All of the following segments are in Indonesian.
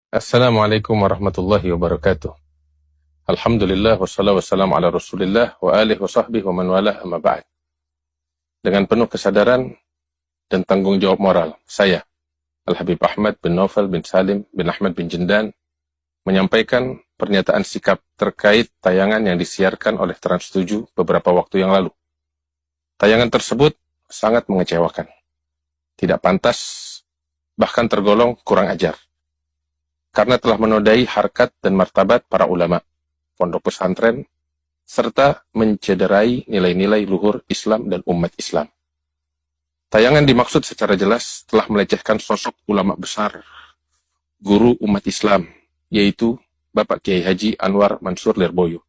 Assalamualaikum warahmatullahi wabarakatuh. Alhamdulillah wassalatu wassalamu ala Rasulillah wa alihi wa sahbihi wa man walah amma ba'd. Dengan penuh kesadaran dan tanggung jawab moral, saya Al-Habib Ahmad bin Naufal bin Salim bin Ahmad bin Jindan menyampaikan pernyataan sikap terkait tayangan yang disiarkan oleh Trans7 beberapa waktu yang lalu. Tayangan tersebut sangat mengecewakan, tidak pantas, bahkan tergolong kurang ajar, karena telah menodai harkat dan martabat para ulama, pondok pesantren, serta mencederai nilai-nilai luhur Islam dan umat Islam. Tayangan dimaksud secara jelas telah melecehkan sosok ulama besar, guru umat Islam, yaitu Bapak Kiai Haji Anwar Mansur Lirboyo,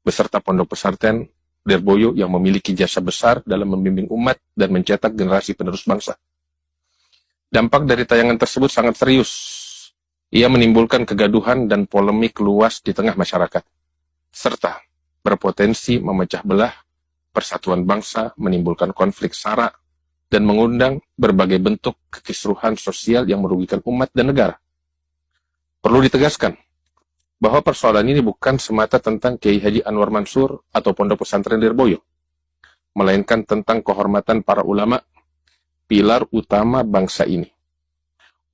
beserta pondok pesantren Lirboyo yang memiliki jasa besar dalam membimbing umat dan mencetak generasi penerus bangsa. Dampak dari tayangan tersebut sangat serius. Ia menimbulkan kegaduhan dan polemik luas di tengah masyarakat, serta berpotensi memecah belah persatuan bangsa, menimbulkan konflik sara, dan mengundang berbagai bentuk kekisruhan sosial yang merugikan umat dan negara. Perlu ditegaskan bahwa persoalan ini bukan semata tentang Kiai Haji Anwar Mansur atau Pondok Pesantren Lirboyo, melainkan tentang kehormatan para ulama, pilar utama bangsa ini.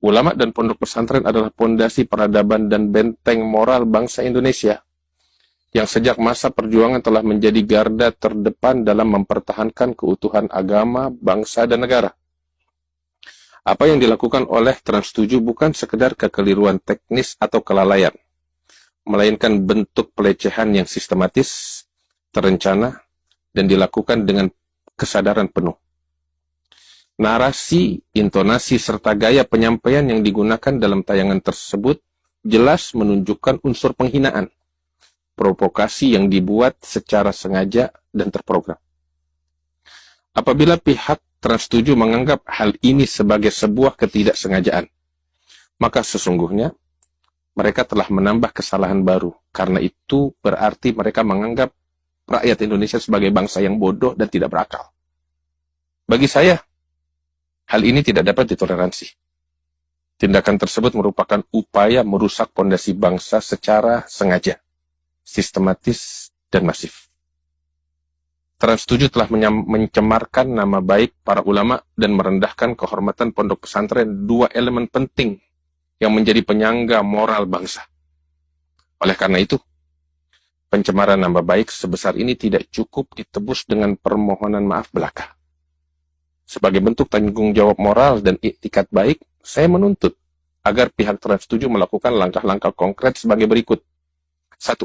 Ulama dan pondok pesantren adalah pondasi peradaban dan benteng moral bangsa Indonesia, yang sejak masa perjuangan telah menjadi garda terdepan dalam mempertahankan keutuhan agama, bangsa, dan negara. Apa yang dilakukan oleh Trans7 bukan sekedar kekeliruan teknis atau kelalaian, melainkan bentuk pelecehan yang sistematis, terencana, dan dilakukan dengan kesadaran penuh. Narasi, intonasi, serta gaya penyampaian yang digunakan dalam tayangan tersebut jelas menunjukkan unsur penghinaan, provokasi yang dibuat secara sengaja dan terprogram. Apabila pihak Trans7 menganggap hal ini sebagai sebuah ketidaksengajaan, maka sesungguhnya mereka telah menambah kesalahan baru, karena itu berarti mereka menganggap rakyat Indonesia sebagai bangsa yang bodoh dan tidak berakal. Bagi saya, hal ini tidak dapat ditoleransi. Tindakan tersebut merupakan upaya merusak pondasi bangsa secara sengaja, sistematis, dan masif. Trans7 telah mencemarkan nama baik para ulama dan merendahkan kehormatan pondok pesantren, dua elemen penting yang menjadi penyangga moral bangsa. Oleh karena itu, pencemaran nama baik sebesar ini tidak cukup ditebus dengan permohonan maaf belaka. Sebagai bentuk tanggung jawab moral dan iktikat baik, saya menuntut agar pihak Trans7 melakukan langkah-langkah konkret sebagai berikut. 1.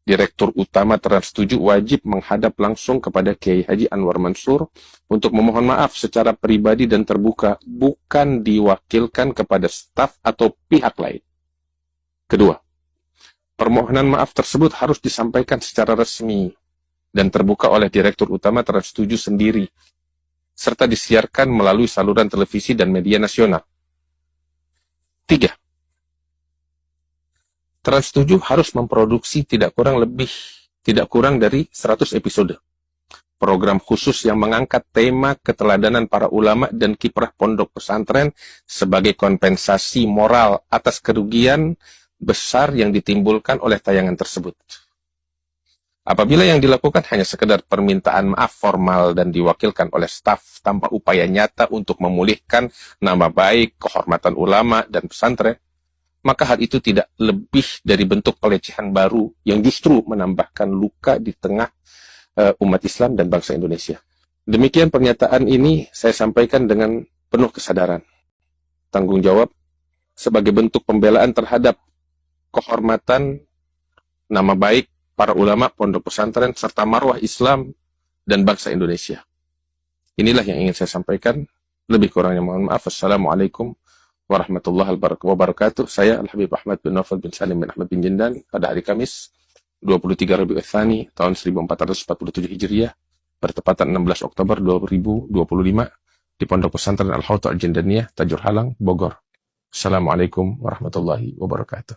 Direktur Utama Trans7 wajib menghadap langsung kepada Kiai Haji Anwar Mansur untuk memohon maaf secara pribadi dan terbuka, bukan diwakilkan kepada staf atau pihak lain. Kedua, permohonan maaf tersebut harus disampaikan secara resmi dan terbuka oleh Direktur Utama Trans7 sendiri, serta disiarkan melalui saluran televisi dan media nasional. 3. Trans7 harus memproduksi tidak kurang dari 100 episode. Program khusus yang mengangkat tema keteladanan para ulama dan kiprah pondok pesantren sebagai kompensasi moral atas kerugian besar yang ditimbulkan oleh tayangan tersebut. Apabila yang dilakukan hanya sekedar permintaan maaf formal dan diwakilkan oleh staf tanpa upaya nyata untuk memulihkan nama baik, kehormatan ulama, dan pesantren, maka hal itu tidak lebih dari bentuk pelecehan baru yang justru menambahkan luka di tengah umat Islam dan bangsa Indonesia. Demikian pernyataan ini saya sampaikan dengan penuh kesadaran, tanggung jawab, sebagai bentuk pembelaan terhadap kehormatan, nama baik para ulama, pondok pesantren, serta marwah Islam dan bangsa Indonesia. Inilah yang ingin saya sampaikan. Lebih kurangnya mohon maaf. Assalamualaikum warahmatullahi wabarakatuh. Saya Al-Habib Ahmad bin Naufal bin Salim bin Ahmad bin Jindan pada hari Kamis 23 Rabiul Tsani tahun 1447 Hijriah bertepatan 16 Oktober 2025 di Pondok Pesantren Al-Hawt Al-Jindaniyah, Tajur Halang, Bogor. Assalamualaikum warahmatullahi wabarakatuh.